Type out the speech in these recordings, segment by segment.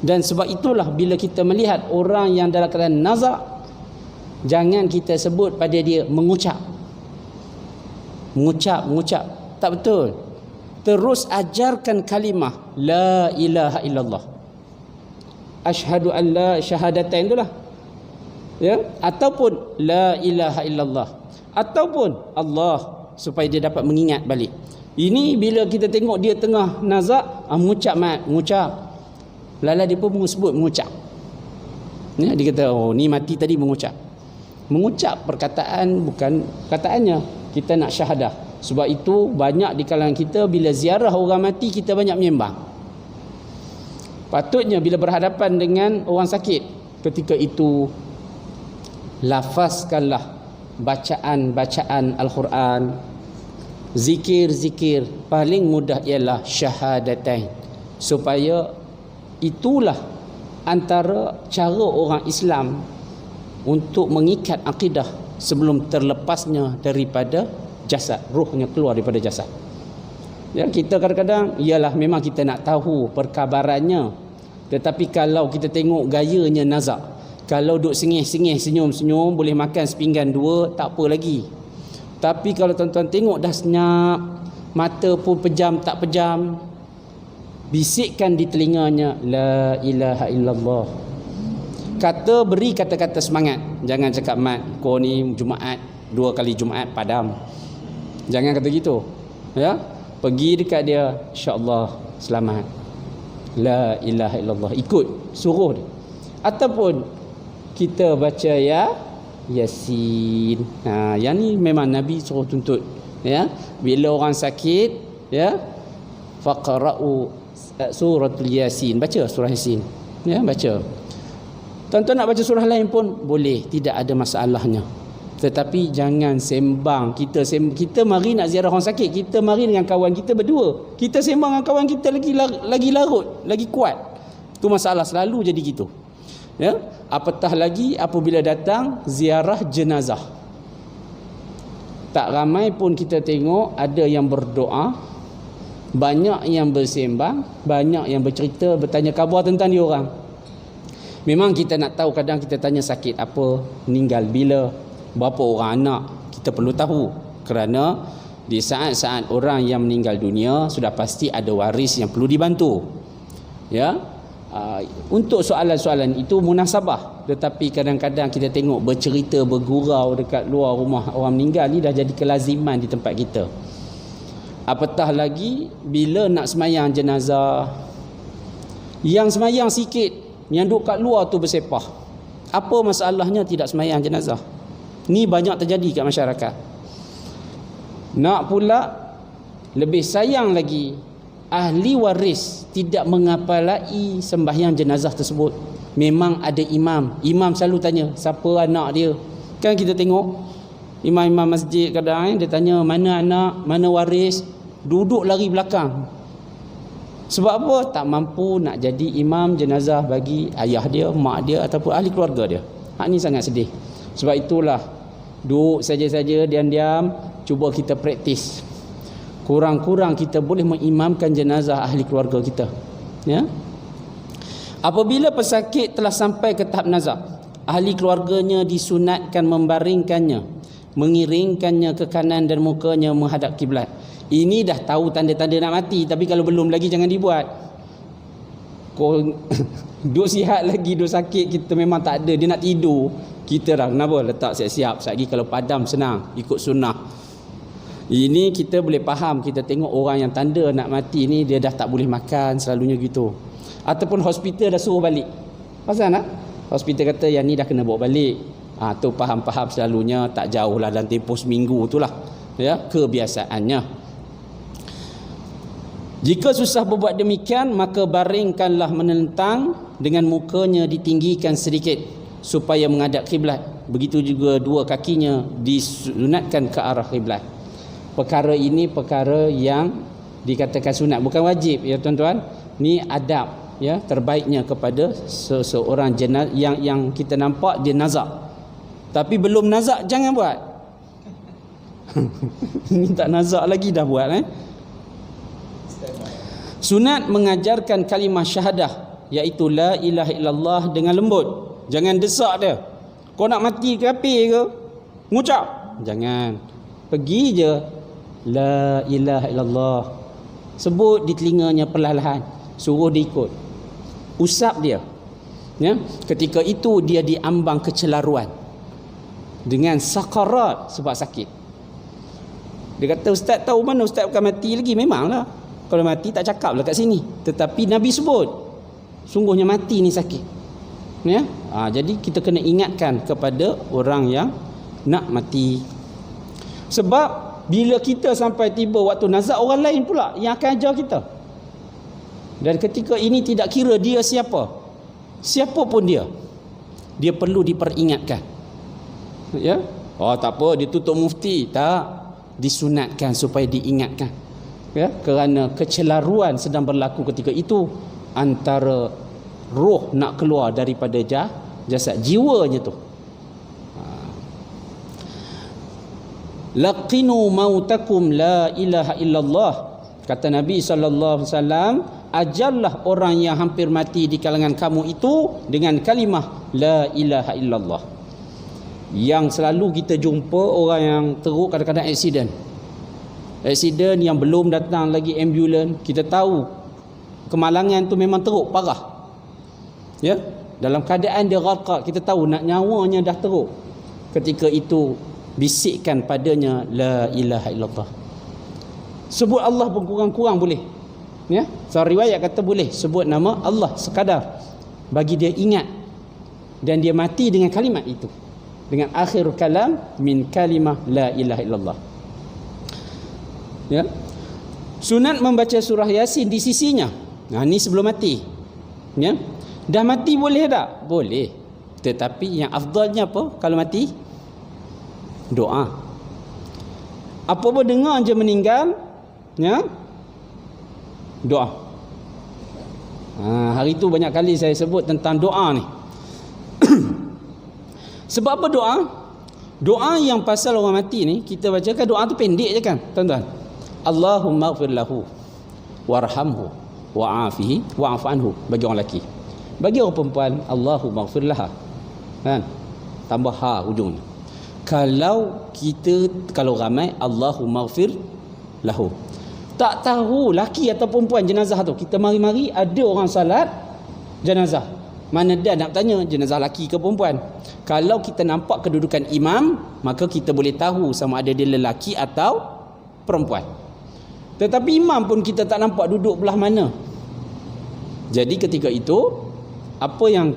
Dan sebab itulah bila kita melihat orang yang dalam keadaan nazak, jangan kita sebut pada dia mengucap. Mengucap. Tak betul. Terus ajarkan kalimah la ilaha illallah. Asyhadu an la, syahadatain itulah. Ya, ataupun la ilaha illallah, ataupun Allah, supaya dia dapat mengingat balik. Ini bila kita tengok dia tengah nazak, mengucap. Lala dia pun mengucap. Ya, dia kata, oh ni mati tadi mengucap. Mengucap perkataan bukan perkataannya. Kita nak syahadah. Sebab itu banyak di kalangan kita bila ziarah orang mati kita banyak menyembang. Patutnya bila berhadapan dengan orang sakit, ketika itu lafazkanlah bacaan-bacaan Al-Quran, zikir-zikir. Paling mudah ialah syahadatain, supaya itulah antara cara orang Islam untuk mengikat akidah sebelum terlepasnya daripada jasad, rohnya keluar daripada jasad. Ya, kita kadang-kadang ialah memang kita nak tahu perkabarannya, tetapi kalau kita tengok gayanya nazak, kalau duk sengih-sengih, senyum-senyum, boleh makan sepinggan dua, tak apa lagi. Tapi kalau tuan-tuan tengok dah senyap, mata pun pejam tak pejam, bisikkan di telinganya la ilaha illallah. Beri kata-kata semangat. Jangan cakap mat, kau ni Jumaat 2 kali Jumaat padam. Jangan kata gitu. Ya, pergi dekat dia, insya-Allah selamat. La ilaha illallah, ikut suruh dia. Ataupun kita baca Yasin. Yang ni memang Nabi suruh tuntut. Ya, bila orang sakit, ya, faqra'u suratul Yasin, baca surah Yasin. Ya, baca. Tuan-tuan nak baca surah lain pun boleh, tidak ada masalahnya. Tetapi jangan sembang. Kita mari nak ziarah orang sakit, kita mari dengan kawan kita berdua. Kita sembang dengan kawan kita lagi larut, lagi kuat. Itu masalah selalu jadi gitu. Ya, apatah lagi apabila datang ziarah jenazah. Tak ramai pun kita tengok ada yang berdoa, banyak yang bersembang, banyak yang bercerita, bertanya khabar tentang dia orang. Memang kita nak tahu, kadang kita tanya sakit apa, meninggal bila, berapa orang anak, kita perlu tahu. Kerana di saat-saat orang yang meninggal dunia, sudah pasti ada waris yang perlu dibantu. Ya, untuk soalan-soalan itu munasabah. Tetapi kadang-kadang kita tengok bercerita, bergurau dekat luar rumah orang meninggal ni dah jadi kelaziman di tempat kita. Apatah lagi bila nak semayang jenazah, yang semayang sikit, yang duduk kat luar tu bersepah. Apa masalahnya tidak semayang jenazah? Ni banyak terjadi kat masyarakat. Nak pula lebih sayang lagi, ahli waris tidak mengapalai sembahyang jenazah tersebut. Memang ada imam. Imam selalu tanya, siapa anak dia? Kan kita tengok imam-imam masjid kadang dia tanya, mana anak, mana waris, duduk lari belakang. Sebab apa? Tak mampu nak jadi imam jenazah bagi ayah dia, mak dia ataupun ahli keluarga dia. Hak ni sangat sedih. Sebab itulah duduk saja-saja diam-diam, cuba kita praktis. Kurang-kurang kita boleh mengimamkan jenazah ahli keluarga kita. Ya. Apabila pesakit telah sampai ke tahap nazak, ahli keluarganya disunatkan membaringkannya, mengiringkannya ke kanan dan mukanya menghadap kiblat. Ini dah tahu tanda-tanda nak mati, tapi kalau belum lagi jangan dibuat. Kau duk sihat lagi, duk sakit, kita memang tak ada, dia nak tidur, kita dah kenapa letak siap-siap. Lagi kalau padam senang, ikut sunnah. Ini kita boleh faham. Kita tengok orang yang tanda nak mati ni, dia dah tak boleh makan, selalunya gitu. Ataupun hospital dah suruh balik. Pasal nak? Hospital kata yang ni dah kena bawa balik. Tu faham-faham, selalunya tak jauh lah, dalam tempoh seminggu tu lah. Ya, kebiasaannya. Jika susah berbuat demikian, maka baringkanlah menentang dengan mukanya ditinggikan sedikit supaya menghadap kiblat. Begitu juga dua kakinya disunatkan ke arah kiblat. Perkara ini perkara yang dikatakan sunat, bukan wajib ya tuan-tuan. Ni adab ya terbaiknya kepada seseorang yang kita nampak dia nazak. Tapi belum nazak jangan buat. Ni tak nazak lagi dah buat. Sunat mengajarkan kalimah syahadah iaitu la ilaha illallah dengan lembut. Jangan desak dia. Kau nak mati ke api ke? Ngucap. Jangan. Pergi je la ilaha illallah. Sebut di telinganya perlahan-lahan. Suruh dia ikut. Usap dia. Ya, ketika itu dia diambang kecelaruan dengan sakarat sebab sakit. Dia kata, ustaz tahu mana ustaz bukan mati lagi? Memanglah, kalau mati tak cakap lah kat sini. Tetapi Nabi sebut sungguhnya mati ni sakit. Ya, jadi kita kena ingatkan kepada orang yang nak mati. Sebab bila kita sampai tiba waktu nazak, orang lain pula yang akan ajar kita. Dan ketika ini tidak kira dia siapa, siapa pun dia perlu diperingatkan. Ya, tak apa dia tutup mufti, tak, disunatkan supaya diingatkan. Ya, kerana kecelaruan sedang berlaku ketika itu, antara roh nak keluar daripada jasad, jiwanya tu. Laqinu mautakum la ilaha illallah, kata Nabi sallallahu alaihi wasallam, ajarlah orang yang hampir mati di kalangan kamu itu dengan kalimah la ilaha illallah. Yang selalu kita jumpa orang yang teruk kadang-kadang aksiden yang belum datang lagi ambulans, kita tahu kemalangan tu memang teruk parah. Ya, dalam keadaan dia gharqat, kita tahu nak nyawanya dah teruk. Ketika itu bisikkan padanya la ilaha illallah. Sebut Allah pun kurang-kurang boleh. Ya, seorang riwayat kata boleh sebut nama Allah sekadar bagi dia ingat, dan dia mati dengan kalimat itu, dengan akhir kalam min kalimah la ilaha illallah. Ya, sunat membaca surah Yasin di sisinya. Ni sebelum mati. Ya, dah mati boleh tak? Boleh. Tetapi yang afdalnya apa kalau mati? Doa. Apa pun dengar je meninggal, ya, doa. Hari tu banyak kali saya sebut tentang doa ni. Sebab apa doa? Doa yang pasal orang mati ni, kita bacakan doa tu pendek je kan, tuan-tuan. Allahumma ighfir lahu warhamhu wa'afihi wa'fu anhu, bagi orang lelaki. Bagi orang perempuan, Allahumma ighfir laha, kan, tambah ha ujung. Kalau ramai, Allahumma ighfir lahu. Tak tahu laki atau perempuan jenazah tu, kita mari-mari ada orang salat jenazah, mana dia nak tanya jenazah laki ke perempuan. Kalau kita nampak kedudukan imam, maka kita boleh tahu sama ada dia lelaki atau perempuan. Tetapi imam pun kita tak nampak duduk belah mana. Jadi ketika itu, apa yang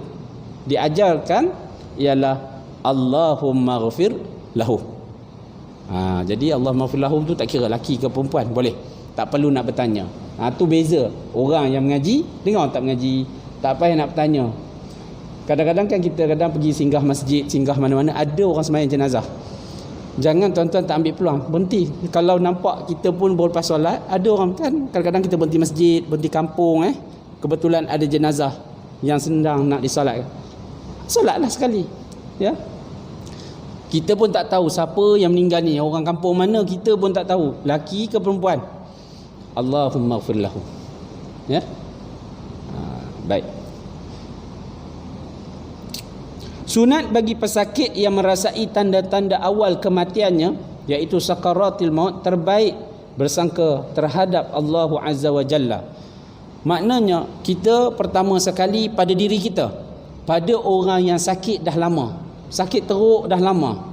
diajarkan ialah Allahumma ighfir lahu. Jadi Allahumma ighfir lahu tu tak kira laki ke perempuan, boleh. Tak perlu nak bertanya. Tu beza orang yang mengaji dengan orang tak mengaji. Tak payah nak bertanya. Kadang-kadang kan kita pergi singgah masjid, singgah mana-mana, ada orang sembahyang jenazah. Jangan tuan-tuan tak ambil peluang, berhenti. Kalau nampak kita pun baru lepas solat, ada orang kan, kadang-kadang kita berhenti masjid, berhenti kampung, kebetulan ada jenazah yang sedang nak disolatkan. Solatlah sekali. Ya. Kita pun tak tahu siapa yang meninggal ni, orang kampung mana, kita pun tak tahu, laki ke perempuan. Allahumma ighfir lahu. Ya. Baik. Sunat bagi pesakit yang merasai tanda-tanda awal kematiannya, iaitu sakaratil maut, terbaik bersangka terhadap Allah Azza wa Jalla. Maknanya kita pertama sekali pada diri kita, pada orang yang sakit dah lama, sakit teruk dah lama,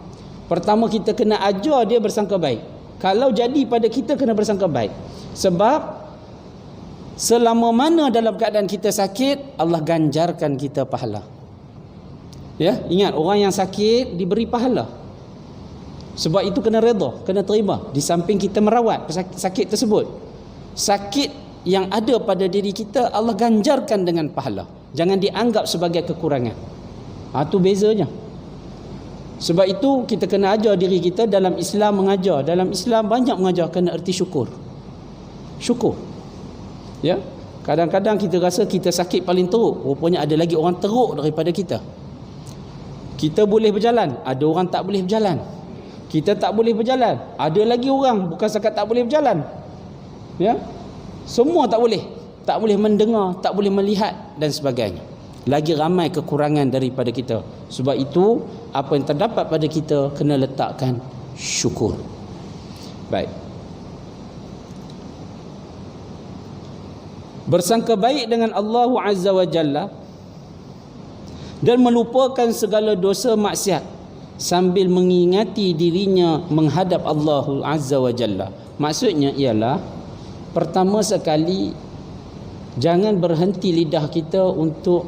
pertama kita kena ajar dia bersangka baik. Kalau jadi pada kita, kena bersangka baik. Sebab selama mana dalam keadaan kita sakit, Allah ganjarkan kita pahala. Ya, ingat, orang yang sakit diberi pahala. Sebab itu kena redha, kena terima. Di samping kita merawat sakit tersebut, sakit yang ada pada diri kita Allah ganjarkan dengan pahala. Jangan dianggap sebagai kekurangan. Itu bezanya. Sebab itu kita kena ajar diri kita. Dalam Islam mengajar, dalam Islam banyak mengajar kena erti syukur. Syukur. Ya, kadang-kadang kita rasa kita sakit paling teruk, rupanya ada lagi orang teruk daripada kita. Kita boleh berjalan, ada orang tak boleh berjalan. Kita tak boleh berjalan, ada lagi orang bukan sekat tak boleh berjalan. Ya, semua tak boleh. tak boleh mendengar, tak boleh melihat dan sebagainya. Lagi ramai kekurangan daripada kita. Sebab itu apa yang terdapat pada kita kena letakkan syukur. Baik. Bersangka baik dengan Allah Azza wa Jalla dan melupakan segala dosa maksiat sambil mengingati dirinya menghadap Allah Azza wa Jalla. Maksudnya ialah, pertama sekali, jangan berhenti lidah kita untuk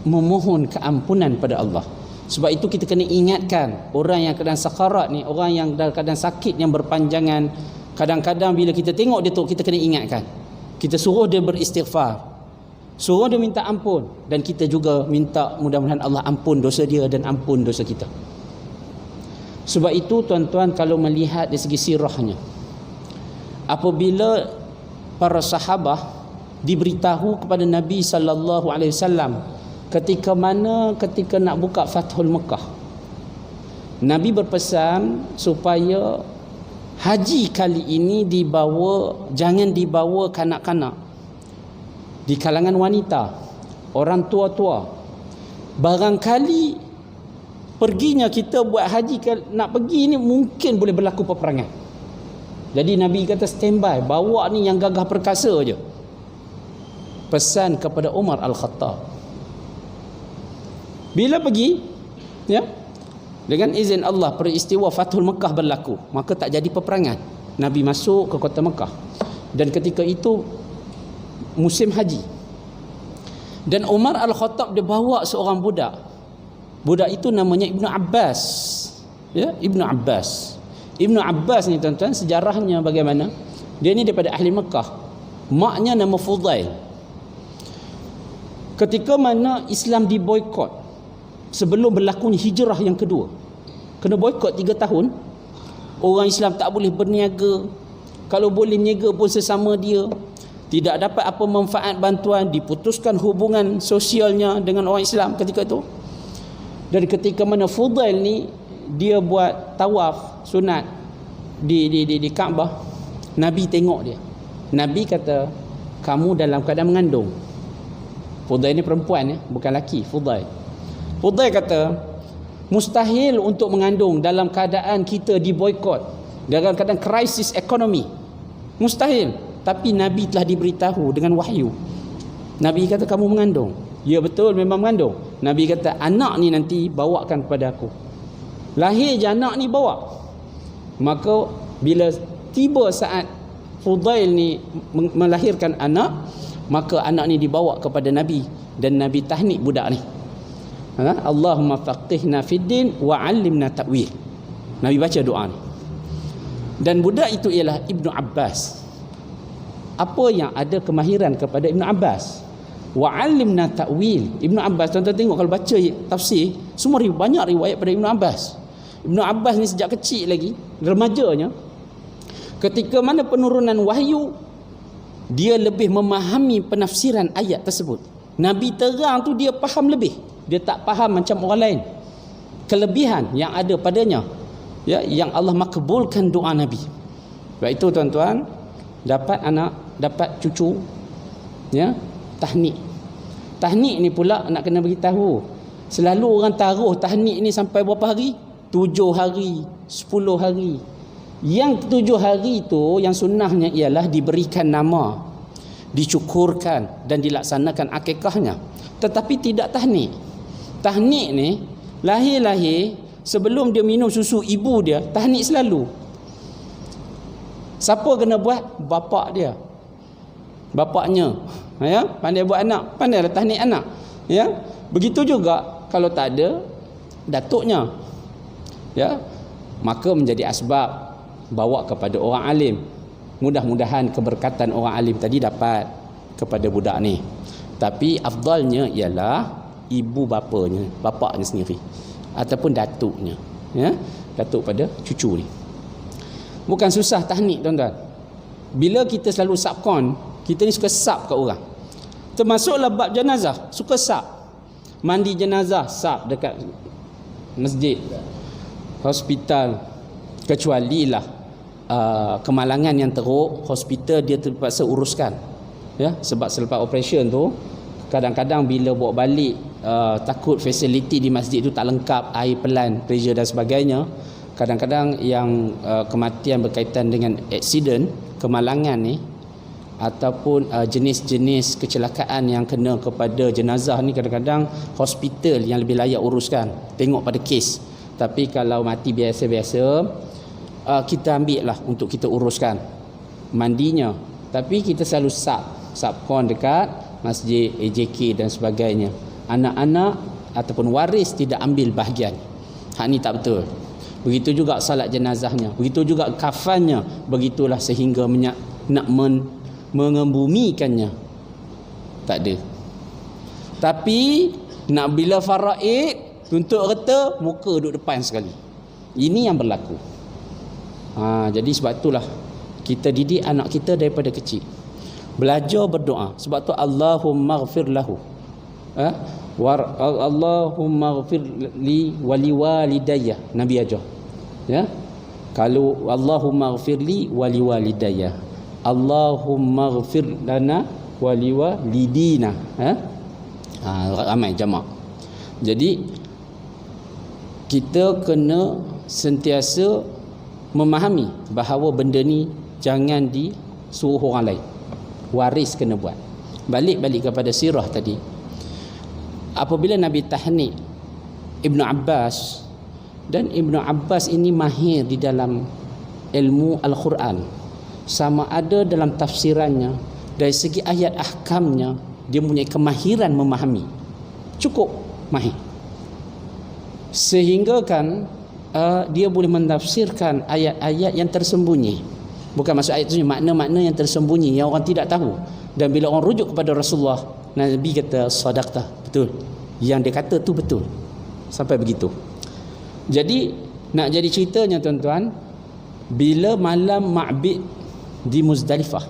memohon keampunan pada Allah. Sebab itu kita kena ingatkan orang yang kadang sakarat ni, orang yang dalam keadaan sakit yang berpanjangan, kadang-kadang bila kita tengok dia tu, kita kena ingatkan. Kita suruh dia beristighfar, suruh dia minta ampun, dan kita juga minta mudah-mudahan Allah ampun dosa dia dan ampun dosa kita. Sebab itu tuan-tuan, kalau melihat dari segi sirahnya, apabila para sahabah diberitahu kepada Nabi sallallahu alaihi wasallam ketika nak buka Fathul Mekah, Nabi berpesan supaya haji kali ini jangan dibawa kanak-kanak, di kalangan wanita, orang tua-tua. Barangkali perginya kita buat haji, nak pergi ni mungkin boleh berlaku peperangan. Jadi Nabi kata standby, bawa ni yang gagah perkasa je. Pesan kepada Umar Al-Khattab. Bila pergi, ya, dengan izin Allah, peristiwa Fathul Mekah berlaku, maka tak jadi peperangan. Nabi masuk ke kota Mekah, dan ketika itu musim haji. Dan Umar Al-Khattab dia bawa seorang budak. Budak itu namanya Ibnu Abbas. Ya, Ibnu Abbas. Ibnu Abbas ni tuan-tuan, sejarahnya bagaimana? Dia ni daripada ahli Mekah. Maknya nama Fudail. Ketika mana Islam diboikot sebelum berlakunya hijrah yang kedua, kena boikot 3 tahun. Orang Islam tak boleh berniaga, kalau boleh niaga pun sesama dia, tidak dapat apa manfaat bantuan, diputuskan hubungan sosialnya dengan orang Islam ketika itu. Dan ketika mana Fudail ni dia buat tawaf sunat di Kaabah, Nabi tengok dia. Nabi kata, kamu dalam keadaan mengandung. Fudail ni perempuan ya, bukan lelaki. Fudail kata, mustahil untuk mengandung dalam keadaan kita diboikot, dalam keadaan krisis ekonomi. Mustahil. Tapi Nabi telah diberitahu dengan wahyu. Nabi kata kamu mengandung. Ya betul, memang mengandung. Nabi kata anak ni nanti bawakan kepada aku. Lahir je anak ni bawa. Maka bila tiba saat Fudail ni melahirkan anak, maka anak ni dibawa kepada Nabi, dan Nabi tahnik budak ni. Allahumma faqihna fid din wa 'allimna ta'wil. Nabi baca doa ni. Dan budak itu ialah Ibnu Abbas. Apa yang ada kemahiran kepada Ibnu Abbas? Wa 'allimna ta'wil. Ibnu Abbas, tuan-tuan tengok kalau baca tafsir, semua banyak riwayat pada Ibnu Abbas. Ibnu Abbas ni sejak kecil lagi, remajanya, ketika mana penurunan wahyu, dia lebih memahami penafsiran ayat tersebut. Nabi terang tu dia faham lebih. Dia tak faham macam orang lain. Kelebihan yang ada padanya, ya, yang Allah makbulkan doa Nabi. Sebab itu tuan-tuan, dapat anak, dapat cucu, ya, tahnik. Tahnik ni pula nak kena beritahu. Selalu orang taruh tahnik ni sampai berapa hari? 7 hari, 10 hari. Yang 7 hari tu yang sunnahnya ialah diberikan nama, dicukurkan dan dilaksanakan akikahnya. Tetapi tidak tahnik. Tahnik ni lahir-lahir, sebelum dia minum susu ibu dia, tahnik selalu. Siapa kena buat? Bapak dia, bapaknya, ya, pandai buat anak, pandailah tahnik anak, ya. Begitu juga kalau tak ada datuknya, ya, maka menjadi asbab bawa kepada orang alim. Mudah-mudahan keberkatan orang alim tadi dapat kepada budak ni. Tapi afdalnya ialah ibu bapanya, bapaknya sendiri, ataupun datuknya, ya, datuk pada cucu ni. Bukan susah tahnik tuan-tuan. Bila kita selalu subkon, kita ni suka sub kat orang. Termasuklah bab jenazah, suka sub. Mandi jenazah sub dekat masjid, hospital, kecuali lah kemalangan yang teruk, hospital dia terpaksa uruskan. Ya, sebab selepas operation tu kadang-kadang bila bawa balik takut fasiliti di masjid tu tak lengkap, air pelan, pressure dan sebagainya. Kadang-kadang yang kematian berkaitan dengan aksiden, kemalangan ni ataupun jenis-jenis kecelakaan yang kena kepada jenazah ni, kadang-kadang hospital yang lebih layak uruskan, tengok pada kes. Tapi kalau mati biasa-biasa, kita ambil lah untuk kita uruskan mandinya. Tapi kita selalu subkon dekat masjid, AJK dan sebagainya. Anak-anak ataupun waris tidak ambil bahagian. Hak ni tak betul. Begitu juga salat jenazahnya, begitu juga kafannya. Begitulah sehingga nak mengembumikannya. Tak ada. Tapi nak bila faraid, tuntut reta, muka duduk depan sekali. Ini yang berlaku. Jadi sebab itulah kita didik anak kita daripada kecil. Belajar berdoa. Sebab tu Allahumma ghfir lahu. Allahumma ghfir li wa liwalidayya. Nabi ajar. Ya. Kalau Allahumma ghfir li wa liwalidayya. Allahumma ghfir lana wa liwalidina. Ramai jamak. Jadi kita kena sentiasa memahami bahawa benda ni jangan disuruh orang lain. Waris kena buat. Balik kepada sirah tadi. Apabila Nabi tahnik Ibnu Abbas, dan Ibnu Abbas ini mahir di dalam ilmu Al-Quran, sama ada dalam tafsirannya, dari segi ayat ahkamnya, dia mempunyai kemahiran memahami, cukup mahir, sehingga kan dia boleh menafsirkan ayat-ayat yang tersembunyi. Bukan maksud ayat itu, makna-makna yang tersembunyi yang orang tidak tahu. Dan bila orang rujuk kepada Rasulullah, Nabi kata sadaqtah, betul, yang dia kata tu betul. Sampai begitu. Jadi nak jadi ceritanya tuan-tuan, bila malam ma'bid di Muzdalifah,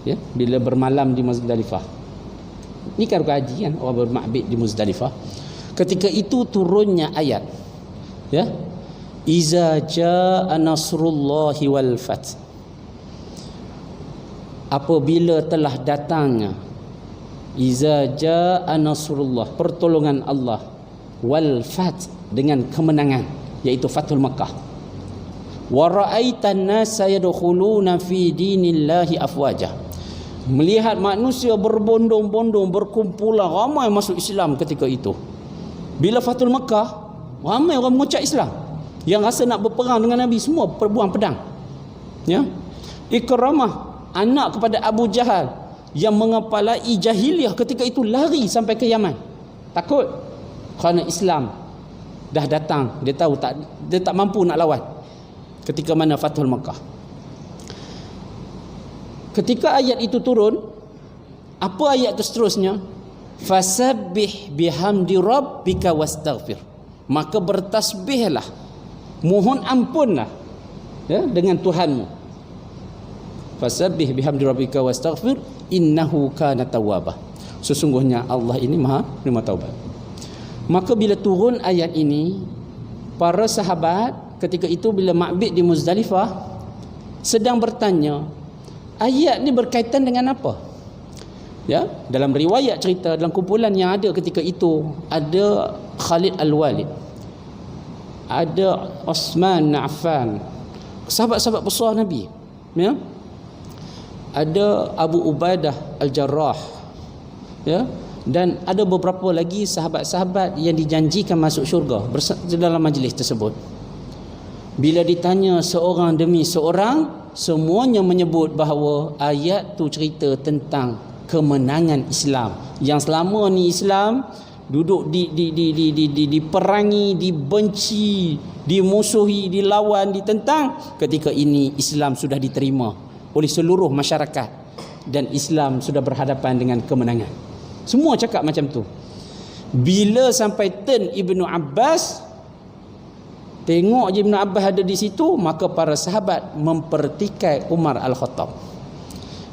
ya, bila bermalam di Muzdalifah, ni kan haji kan, orang berma'bid di Muzdalifah, ketika itu turunnya ayat, ya, iza jaa nasrullahi wal fath, apabila telah datangnya, iza jaa nasrullah, pertolongan Allah, wal fath, dengan kemenangan, iaitu Fathul Makkah, wa ra'aitan nasa yadkhuluna fi dinillahi afwaja, melihat manusia berbondong-bondong, berkumpulan, ramai masuk Islam ketika itu. Bila Fathul Makkah, ramai orang mengucap Islam. Yang rasa nak berperang dengan Nabi, semua berbuang pedang. Ya. Ikramah, anak kepada Abu Jahal, yang mengepalai jahiliah ketika itu, lari sampai ke Yaman. Takut kerana Islam dah datang. Dia tahu dia tak mampu nak lawan ketika mana Fathul Makkah. Ketika ayat itu turun, apa ayat itu seterusnya? Fasabbih bihamdi rabbika wastaghfir. Maka bertasbihlah, mohon ampunlah, ya, dengan Tuhanmu. Fasabbih bihamdi rabbika wastaghfir innahu kana tawwaba. Sesungguhnya Allah ini Maha penerima taubat. Maka bila turun ayat ini, para sahabat ketika itu bila ma'bid di Muzdalifah sedang bertanya, ayat ni berkaitan dengan apa? Ya, dalam riwayat cerita, dalam kumpulan yang ada ketika itu, ada Khalid Al-Walid, ada Osman bin Affan, sahabat-sahabat besar Nabi, ya. Ada Abu Ubaidah Al-Jarrah, ya, dan ada beberapa lagi sahabat-sahabat yang dijanjikan masuk syurga dalam majlis tersebut. Bila ditanya seorang demi seorang, semuanya menyebut bahawa ayat tu cerita tentang kemenangan Islam, yang selama ni Islam duduk diperangi, dibenci, dimusuhi, dilawan, ditentang. Ketika ini Islam sudah diterima oleh seluruh masyarakat dan Islam sudah berhadapan dengan kemenangan. Semua cakap macam tu. Bila sampai turn Ibnu Abbas, tengok je Ibnu Abbas ada di situ, maka para sahabat mempertikai Umar Al-Khattab.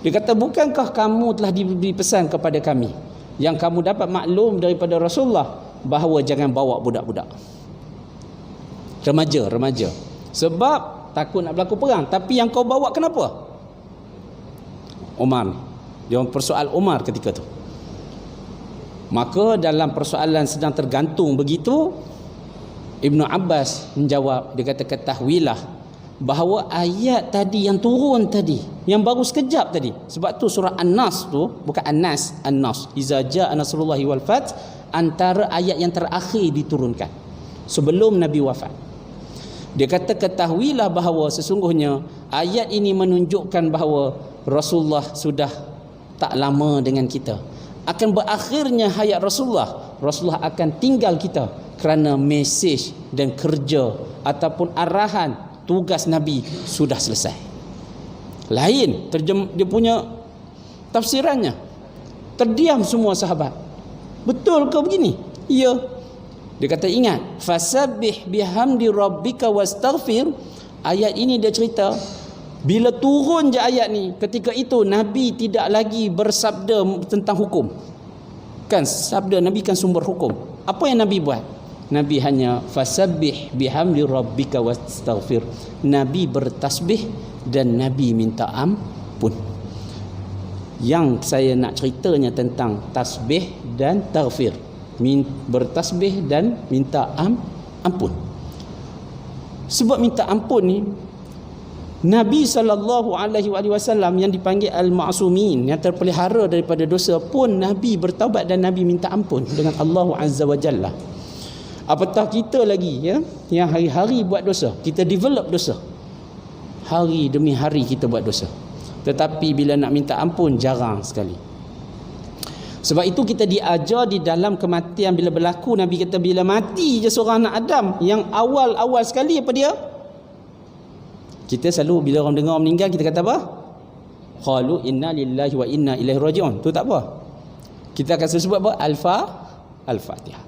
Dia kata, bukankah kamu telah dipesan kepada kami, yang kamu dapat maklum daripada Rasulullah, bahawa jangan bawa budak-budak, remaja, sebab takut nak berlaku perang. Tapi yang kau bawa kenapa? Umar, Dia persoal Umar ketika tu. Maka dalam persoalan sedang tergantung begitu, Ibnu Abbas menjawab, dia kata ketahuilah bahawa ayat tadi yang turun tadi, yang baru sekejap tadi, sebab tu surah An-Nas tu, bukan An-Nas, An-Nas, iza jaa nasrullahi wal fath, antara ayat yang terakhir diturunkan sebelum Nabi wafat. Dia kata ketahuilah bahawa sesungguhnya ayat ini menunjukkan bahawa Rasulullah sudah tak lama dengan kita. Akan berakhirnya hayat Rasulullah akan tinggal kita kerana mesej dan kerja ataupun arahan tugas Nabi sudah selesai. Lain dia punya tafsirannya. Terdiam semua sahabat. Betul ke begini? Ya. Dia kata ingat, fasabbih bihamdi rabbika wastaghfir. Ayat ini dia cerita bila turun je ayat ni, ketika itu Nabi tidak lagi bersabda tentang hukum. Kan sabda Nabi kan sumber hukum. Apa yang Nabi buat? Nabi hanya fasabbih bihamdi rabbika wastaghfir. Nabi bertasbih dan Nabi minta ampun. Yang saya nak ceritanya tentang tasbih dan taghfir. Bertasbih dan minta ampun. Sebab minta ampun ni, Nabi SAW yang dipanggil Al-Ma'sumin, yang terpelihara daripada dosa pun Nabi bertaubat dan Nabi minta ampun dengan Allah Azza wa Jalla. Apatah kita lagi ya, yang hari-hari buat dosa, kita develop dosa. Hari demi hari kita buat dosa. Tetapi bila nak minta ampun jarang sekali. Sebab itu kita diajar di dalam kematian bila berlaku, Nabi kata bila mati je seorang anak Adam, yang awal-awal sekali apa dia? Kita selalu bila orang dengar orang meninggal, kita kata apa? Qalu inna lillahi wa inna ilaihi raji'un. Tu tak apa. Kita akan sebut apa? Al-Fatihah.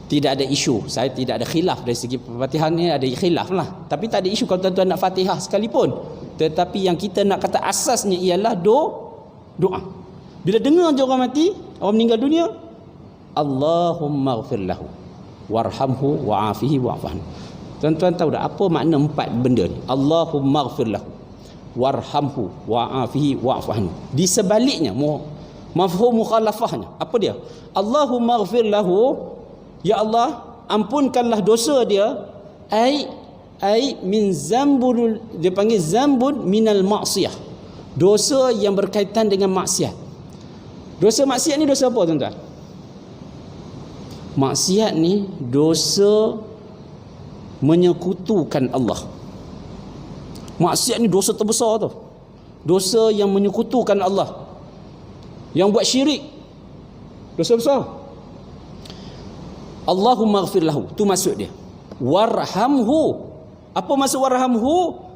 Tidak ada isu. Saya tidak ada khilaf dari segi Fatihah ni, ada khilaf lah. Tapi tak ada isu kalau tuan-tuan nak Fatihah sekalipun. Tetapi yang kita nak kata asasnya ialah doa. Bila dengar je orang mati, orang meninggal dunia, Allahumma ghfir lahu warhamhu wa'afihi wa'fu anhu. Tuan-tuan tahu tak apa makna 4 benda ni? Allahumma ghfir lahu warhamhu wa'afihi wa'fu anhu. Di sebaliknya mafhum mukhalafahnya apa dia? Allahumma ghfir lahu, ya Allah ampunkanlah dosa dia, ai min zambul, dia panggil zambun minal maksiyah, dosa yang berkaitan dengan maksiat. Dosa maksiat ni dosa apa tuan-tuan? Maksiat ni dosa menyekutukan Allah. Maksiat ni dosa terbesar tu. Dosa yang menyekutukan Allah. Yang buat syirik, dosa besar. Allahumma ghfir lahu, tu maksud dia. Warhamhu. Apa maksud warhamhu?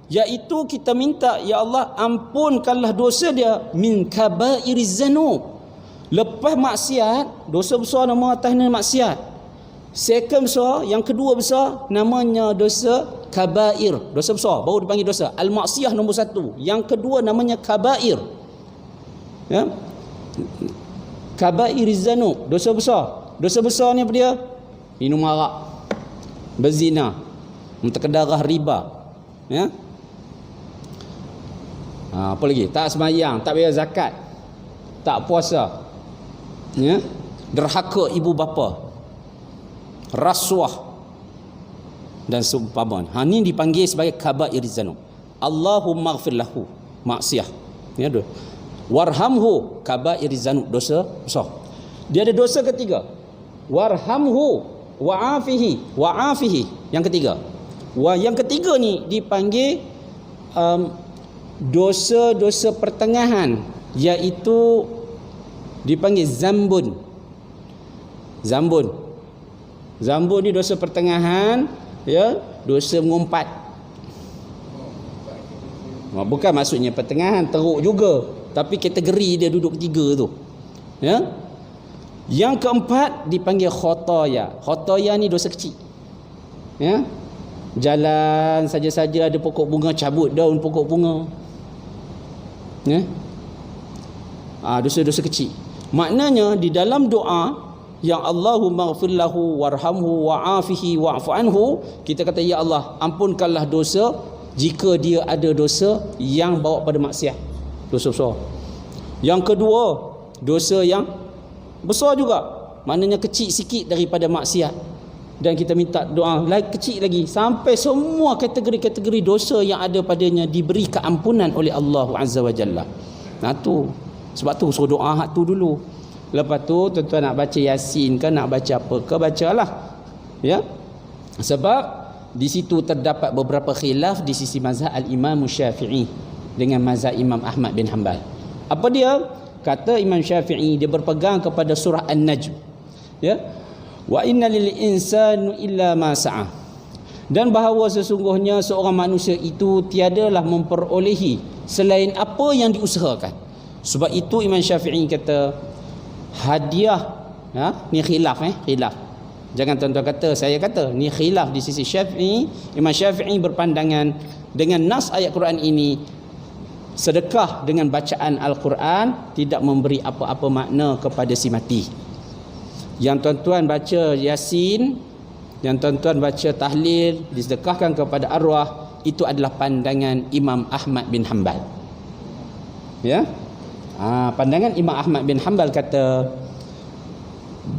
Iaitu kita minta, ya Allah ampunkanlah dosa dia min kabairiz zanub. Lepas maksiat, dosa besar nama atasnya maksiat. Second besar, yang kedua besar namanya dosa kabair, dosa besar baru dipanggil dosa. Al-maksiyah nombor 1, yang kedua namanya kabair. Ya? Kabairiz zanub, dosa besar. Dosa besar ni apa dia? Minum arak, berzina, menterkedarah riba. Ya? Apa lagi? Tak sembahyang, tak bayar zakat, tak puasa. Ya? Derhaka ibu bapa, rasuah dan seumpamanya. Ini dipanggil sebagai kabairiz zanub. Allahumma ghfir lahu, maksiyah. Ya, warhamhu, kabairiz zanub, dosa besar. Dia ada dosa ketiga. Warhamhu wa'afihi, yang ketiga. Yang ketiga ni dipanggil dosa-dosa pertengahan, iaitu dipanggil zambun. Zambun ni dosa pertengahan, ya, dosa mengumpat. Bukan maksudnya pertengahan teruk juga, tapi kategori dia duduk ketiga tu. Ya. Yang keempat dipanggil khotaya. Khotaya ni dosa kecil. Ya. Jalan saja-saja ada pokok bunga, cabut daun pokok bunga. Ya. Dosa-dosa kecil. Maknanya di dalam doa yang Allahumma ghfir lahu warhamhu wa'afihi wa'fu anhu, kita kata ya Allah ampunkanlah dosa jika dia ada dosa yang bawa pada maksiat, dosa besar. Yang kedua, dosa yang besar juga, maknanya kecil sikit daripada maksiat, dan kita minta doa lagi kecil lagi, sampai semua kategori-kategori dosa yang ada padanya diberi keampunan oleh Allah Azza wa Jalla. Nah tu sebab tu suruh doa hak tu dulu. Lepas tu tuan-tuan nak baca Yasin ke, nak baca apa ke, bacalah, ya. Sebab di situ terdapat beberapa khilaf di sisi mazhab al-Imam Syafi'i dengan mazhab Imam Ahmad bin Hanbal. Apa dia? Kata Imam Syafi'i, dia berpegang kepada surah An-Najm, ya. Wa inna lil insani illa ma sa'a. Dan bahawa sesungguhnya seorang manusia itu tiadalah memperolehi selain apa yang diusahakan. Sebab itu Imam Syafi'i kata hadiah, ni khilaf, khilaf. Jangan tuan-tuan kata saya kata, ni khilaf di sisi Syafi'i. Imam Syafi'i berpandangan dengan nas ayat Quran ini, sedekah dengan bacaan Al-Quran tidak memberi apa-apa makna kepada si mati. Yang tuan-tuan baca Yasin, yang tuan-tuan baca tahlil, disedekahkan kepada arwah, itu adalah pandangan Imam Ahmad bin Hanbal, ya. Pandangan Imam Ahmad bin Hanbal kata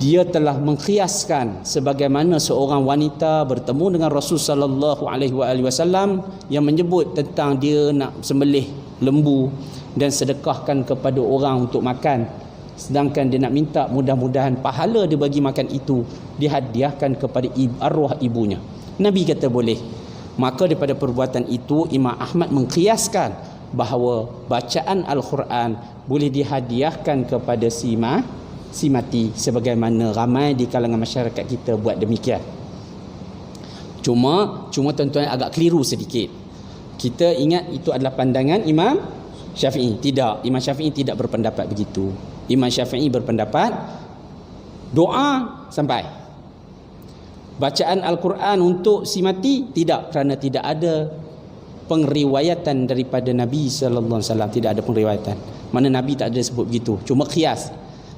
dia telah mengkiaskan sebagaimana seorang wanita bertemu dengan Rasul sallallahu alaihi wasallam yang menyebut tentang dia nak sembelih lembu dan sedekahkan kepada orang untuk makan, sedangkan dia nak minta mudah-mudahan pahala dia bagi makan itu dihadiahkan kepada arwah ibunya. Nabi kata boleh. Maka daripada perbuatan itu Imam Ahmad mengkiaskan bahawa bacaan Al-Quran boleh dihadiahkan kepada si mati, sebagaimana ramai di kalangan masyarakat kita buat demikian. Cuma tuan-tuan agak keliru sedikit. Kita ingat itu adalah pandangan Imam Syafi'i. Tidak, Imam Syafi'i tidak berpendapat begitu. Imam Syafi'i berpendapat doa sampai, bacaan Al-Quran untuk si mati tidak, kerana tidak ada pengriwayatan daripada Nabi sallallahu alaihi wasallam. Tidak ada pengriwayatan. Mana Nabi tak ada sebut begitu. Cuma qiyas.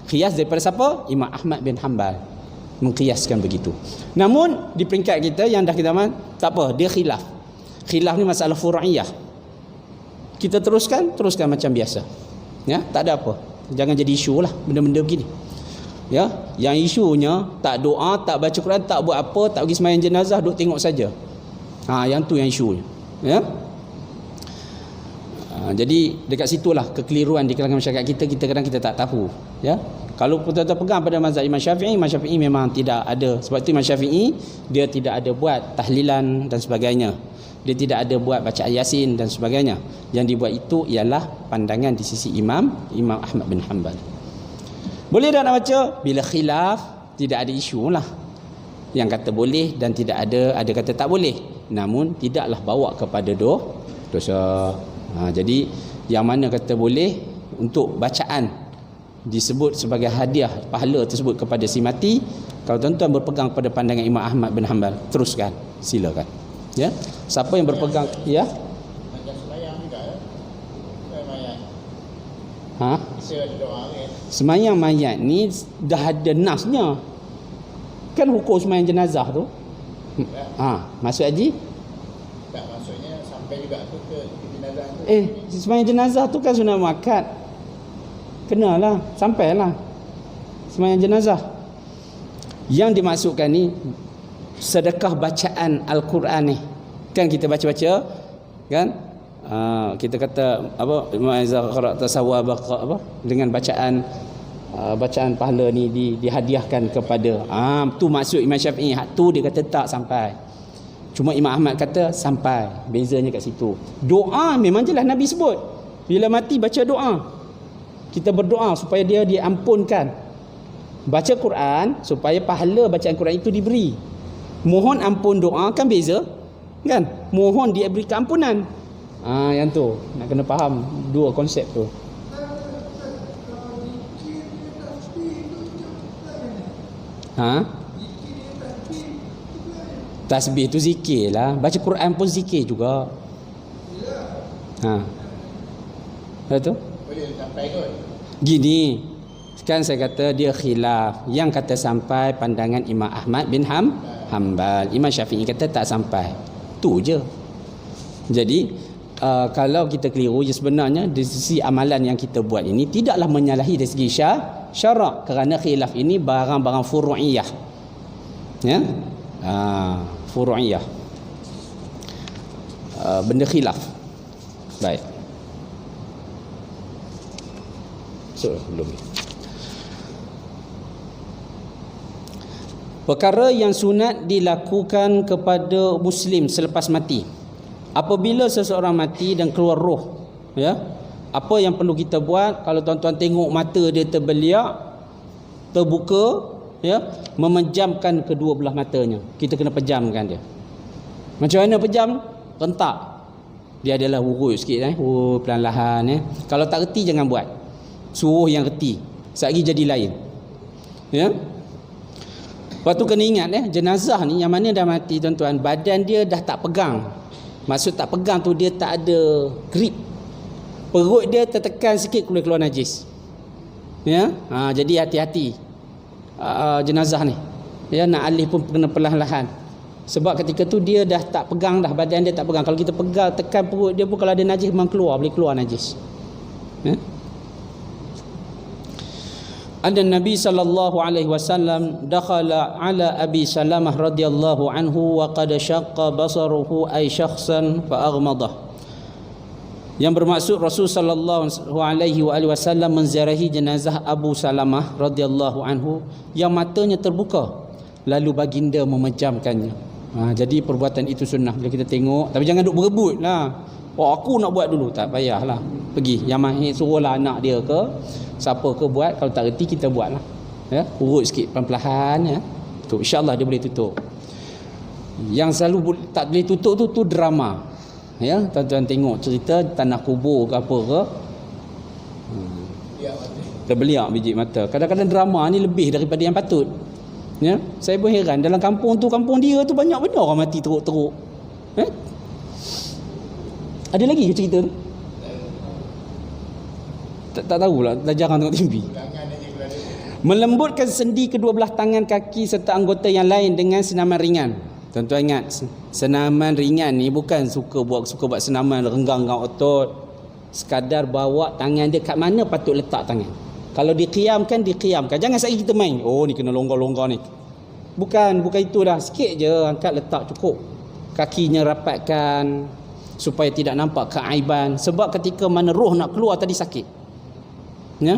Qiyas daripada siapa? Imam Ahmad bin Hanbal mengqiyaskan begitu. Namun di peringkat kita yang dah kita tak apa, dia khilaf. Khilaf ni masalah fur'iyah. Kita teruskan macam biasa. Ya, tak ada apa. Jangan jadi isu lah benda-benda begini. Ya, yang isunya tak doa, tak baca Quran, tak buat apa, tak pergi sembahyang jenazah, duk tengok saja. Yang tu yang isunya. Ya. Jadi dekat situlah kekeliruan di kalangan masyarakat kita kadang kita tak tahu, ya. Kalau kita pegang pada mazhab Imam Syafi'i memang tidak ada. Sebab itu Imam Syafi'i dia tidak ada buat tahlilan dan sebagainya. Dia tidak ada buat bacaan Yasin dan sebagainya. Yang dibuat itu ialah pandangan di sisi Imam Ahmad bin Hanbal. Boleh tak nak baca? Bila khilaf, tidak ada isu lah. Yang kata boleh dan tidak ada kata tak boleh. Namun tidaklah bawa kepada dosa. Jadi yang mana kata boleh untuk bacaan disebut sebagai hadiah pahala tersebut kepada si mati, kalau tuan-tuan berpegang pada pandangan Imam Ahmad bin Hanbal, teruskan, silakan. Ya. Siapa yang berpegang ya? Macam sembahyang juga ya. Sembahyang. Doa kan. Sembahyang mayat ni dah ada nasnya. Kan hukum sembahyang jenazah tu. Masuk haji? Tak, maksudnya sampai juga tu ke jenazah tu. Sembahyang jenazah tu kan sunat muakkad. Kenalah, sampailah sembahyang jenazah. Yang dimaksudkan ni sedekah bacaan Al-Quran ni. Kan kita baca-baca kan? Kita kata apa, ma'izah qara'ta sawaba apa dengan bacaan pahala ni dihadiahkan kepada tu maksud Imam Syafi'i. Hak tu dia kata tak sampai. Cuma Imam Ahmad kata sampai. Bezanya kat situ. Doa memang jelas Nabi sebut. Bila mati baca doa. Kita berdoa supaya dia diampunkan. Baca Quran supaya pahala bacaan Quran itu diberi. Mohon ampun doa kan beza. Kan? Mohon dia beri keampunan. Yang tu nak kena faham dua konsep tu. Tasbih tu zikir lah. Baca Quran pun zikir juga. Betul? Boleh sampai kot. Gini, kan saya kata dia khilaf. Yang kata sampai pandangan Imam Ahmad bin Hanbal. Imam Syafi'i kata tak sampai. Tu je. Jadi kalau kita keliru, sebenarnya dari sisi amalan yang kita buat ini tidaklah menyalahi dari segi syarak, kerana khilaf ini barang-barang furu'iyah. Ya, furu'iyah, benda khilaf. Baik. So, belum. Perkara yang sunat dilakukan kepada muslim selepas mati. Apabila seseorang mati dan keluar roh, ya, apa yang perlu kita buat? Kalau tuan-tuan tengok mata dia terbeliak, terbuka, ya, memejamkan kedua belah matanya. Kita kena pejamkan dia. Macam mana pejam? Rentak. Dia adalah urut sikit, perlahan-lahan. Kalau tak reti jangan buat. Suruh yang reti. Sekali jadi lain. Ya. Lepas tu kena ingat, jenazah ni yang mana dah mati tuan-tuan, badan dia dah tak pegang. Maksud tak pegang tu dia tak ada grip. Perut dia tertekan sikit keluar najis. Ya, jadi hati-hati jenazah ni. Ya, nak alih pun kena perlahan-lahan. Sebab ketika tu dia dah tak pegang dah, badan dia tak pegang. Kalau kita pegang tekan perut dia pun, kalau ada najis memang boleh keluar najis. Ya. Ada Nabi sallallahu alaihi wasallam dakhala ala Abi Salamah radhiyallahu anhu wa qad syaqqa basaruhu ay syakhsan fa aghmadah. Yang bermaksud Rasul sallallahu alaihi wasallam menziarahi jenazah Abu Salamah radhiyallahu anhu yang matanya terbuka, lalu baginda memejamkannya. Jadi perbuatan itu sunnah bila kita tengok, tapi jangan duk berebut lah. Oh, aku nak buat dulu, tak payahlah. Pergi yang mahir suruhlah anak dia ke siapa ke buat, kalau tak reti kita buatlah. Ya, urut sikit perlahan-lahan, ya. Tu insya-Allah dia boleh tutup. Yang selalu tak boleh tutup tu drama. Ya, tuan-tuan tengok cerita tanah kubur ke apa ke, terbeliak biji mata. Kadang-kadang drama ni lebih daripada yang patut. Ya, saya pun heran, dalam kampung dia tu banyak benda orang mati teruk-teruk. Ada lagi cerita tu? Tak tahulah, dah jarang tengok TV. Melembutkan sendi kedua belah tangan, kaki serta anggota yang lain dengan senaman ringan. Tuan-tuan ingat, senaman ringan ni bukan suka buat senaman renggang-renggang otot. Sekadar bawa tangan dia kat mana patut letak tangan. Kalau dikiamkan. Jangan sekali kita main, oh ni kena longgar-longgar ni. Bukan itu dah. Sikit je angkat, letak, cukup. Kakinya rapatkan supaya tidak nampak keaiban. Sebab ketika mana roh nak keluar tadi sakit. Ya?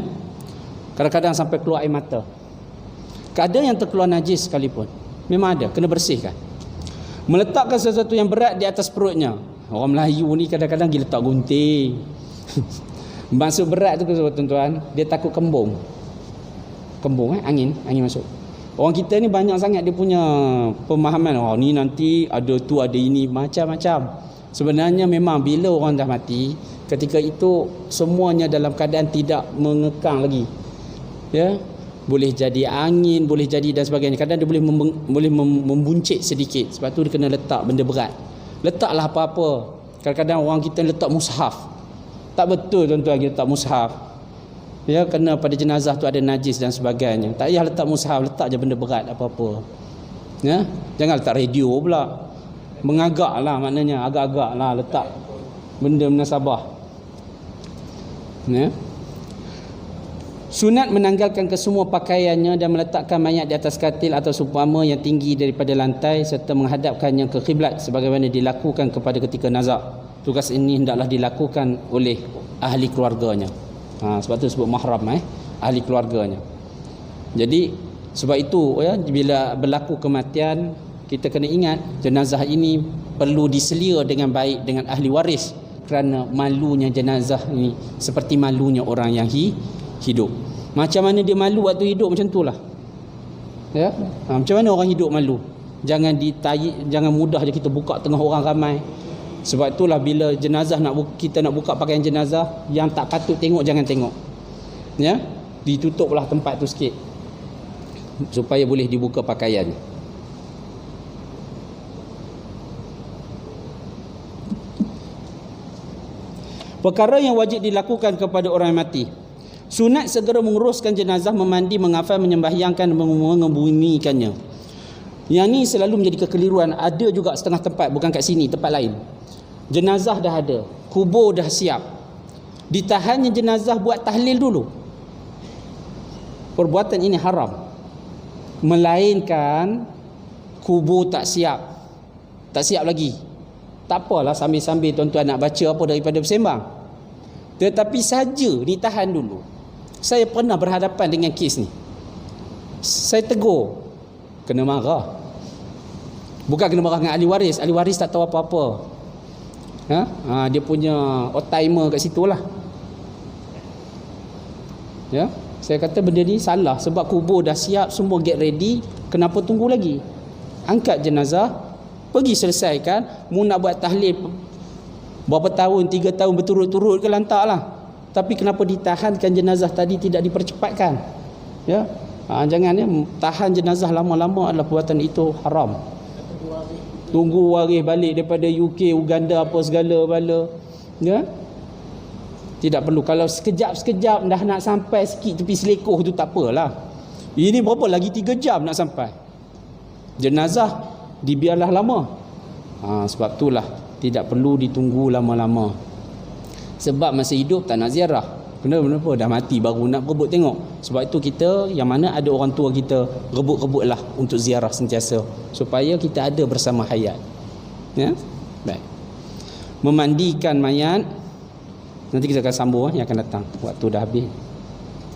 Kadang-kadang sampai keluar air mata. Kadang yang terkeluar najis sekalipun. Memang ada, kena bersihkan. Meletakkan sesuatu yang berat di atas perutnya. Orang Melayu ni kadang-kadang dia letak gunting. Maksud berat tu tuan-tuan, dia takut kembung. Angin masuk. Orang kita ni banyak sangat dia punya pemahaman, oh ni nanti ada tu ada ini, macam-macam. Sebenarnya memang bila orang dah mati, ketika itu semuanya dalam keadaan tidak mengekang lagi. Ya, boleh jadi angin, boleh jadi dan sebagainya. Kadang dia boleh membuncit sedikit. Sebab tu dia kena letak benda berat. Letaklah apa-apa. Kadang-kadang orang kita letak mushaf. Tak betul tuan-tuan kita letak mushaf. Ya, kena pada jenazah tu ada najis dan sebagainya. Tak payah letak mushaf, letak je benda berat apa-apa. Ya, jangan letak radio pula. Mengagaklah, maknanya agak-agaklah letak benda munasabah. Ya. Sunat menanggalkan kesemua pakaiannya dan meletakkan mayat di atas katil atau seumpama yang tinggi daripada lantai serta menghadapkannya ke kiblat sebagaimana dilakukan kepada ketika nazak. Tugas ini hendaklah dilakukan oleh ahli keluarganya. Sebab tu sebut mahram, ahli keluarganya. Jadi sebab itu ya, bila berlaku kematian, kita kena ingat jenazah ini perlu diselia dengan baik dengan ahli waris, kerana malunya jenazah ini seperti malunya orang yang hidup. Macam mana dia malu waktu hidup, macam itulah. Ya, macam mana orang hidup malu? Jangan mudah je kita buka tengah orang ramai. Sebab itulah bila jenazah kita nak buka pakaian jenazah, yang tak patut tengok jangan tengok. Ya, ditutuplah tempat tu sikit supaya boleh dibuka pakaian. Perkara yang wajib dilakukan kepada orang yang mati. Sunat segera menguruskan jenazah, memandi, mengafan, menyembahyangkan, mengebumikannya. Yang ni selalu menjadi kekeliruan. Ada juga setengah tempat, bukan kat sini, tempat lain. Jenazah dah ada, kubur dah siap, ditahannya jenazah buat tahlil dulu, perbuatan ini haram. Melainkan kubur tak siap lagi, tak apalah, sambil-sambil tuan-tuan nak baca apa daripada bersembang, tetapi saja ditahan dulu. Saya pernah berhadapan dengan kes ni, saya tegur, kena marah. Bukan kena marah dengan ahli waris tak tahu apa-apa. Dia punya old timer kat situ lah. Ya, saya kata benda ni salah, sebab kubur dah siap, semua get ready, kenapa tunggu lagi? Angkat jenazah, pergi selesaikan. Mu nak buat tahlil berapa tahun, 3 tahun berturut-turut ke, lantaklah. Tapi kenapa ditahankan jenazah tadi, tidak dipercepatkan? Ya, jangan ya, tahan jenazah lama-lama adalah perbuatan itu haram. Tunggu waris balik daripada UK, Uganda, apa segala bala. Ya, tidak perlu. Kalau sekejap-sekejap dah nak sampai sikit tepi selekoh tu tak apalah. Ini berapa lagi 3 jam nak sampai. Jenazah dibiarlah lama. Sebab itulah tidak perlu ditunggu lama-lama. Sebab masa hidup tak nak ziarah. Kenapa? Dah mati baru nak rebut tengok. Sebab itu kita yang mana ada orang tua kita, rebut-rebutlah untuk ziarah sentiasa, supaya kita ada bersama hayat. Ya? Baik. Memandikan mayat, nanti kita akan sambung yang akan datang. Waktu dah habis.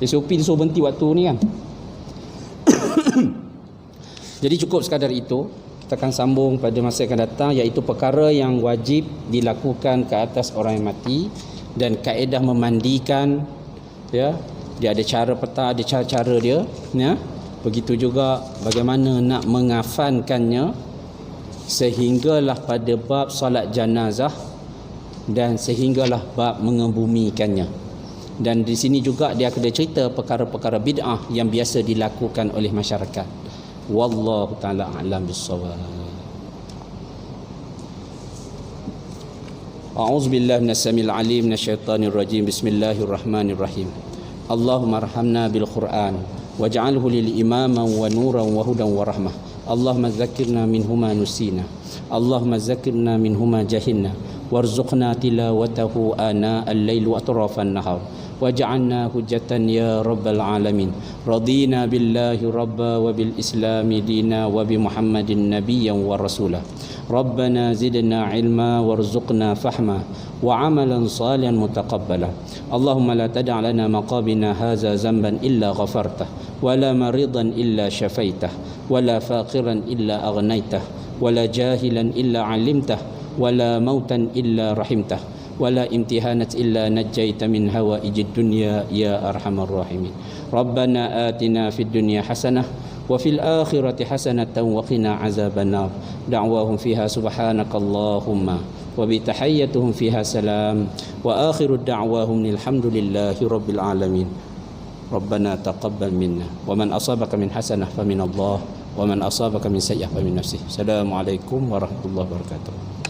SOP dia suruh berhenti waktu ni kan. Jadi cukup sekadar itu. Kita akan sambung pada masa yang akan datang, iaitu perkara yang wajib dilakukan ke atas orang yang mati, dan kaedah memandikan, ya, dia ada cara peta, ada cara-cara dia, ya. Begitu juga bagaimana nak mengafankannya, sehinggalah pada bab solat janazah, dan sehinggalah bab mengebumikannya. Dan di sini juga dia akan cerita perkara-perkara bid'ah yang biasa dilakukan oleh masyarakat. Wallahu ta'ala a'lam bis-shawab. A'udzu billahi minasyaitonir alim minasyaitonir rajim. Bismillahirrahmanirrahim. Allahumma arhamna bil Qur'an waj'alhu lil imama wa nuran wa hudan wa rahmah. Allahumma dzakkirna minhuma nusina. Allahumma dzakkirna minhuma jahilna warzuqna tilawatahu ana al-lail wa atrafan nahar waj'alna hujjatan ya rabbal alamin. Radina billahi rabba wa bil islami dina wa bi Muhammadin nabiyyan wa rasulah. Rabbana zidna ilma warzuqna fahma wa amalan salihan mutaqabbala. Allahumma la tada' lana maqabina hadza zamban illa ghafartah wa la maridan illa syafaitah wa la faqiran illa aghnaytah wa la jahilan illa 'alimtah wa la mautan illa rahimtah wa la imtihanat illa najjaita min hawaijid dunya ya arhamar rahimin. Rabbana atina fid dunya hasanah wa fil akhirati hasanatan wa qina azabannar. Da'wahum fiha subhanakallahumma wa bi tahiyyatuhum fiha salam wa akhiru da'wahum alhamdulillahi rabbil alamin. Rabbana taqabbal minna wa man asabaka min hasanah fa min Allah wa man asabaka min sayyi'ah fa min nafsih. Assalamualaikum warahmatullahi wabarakatuh.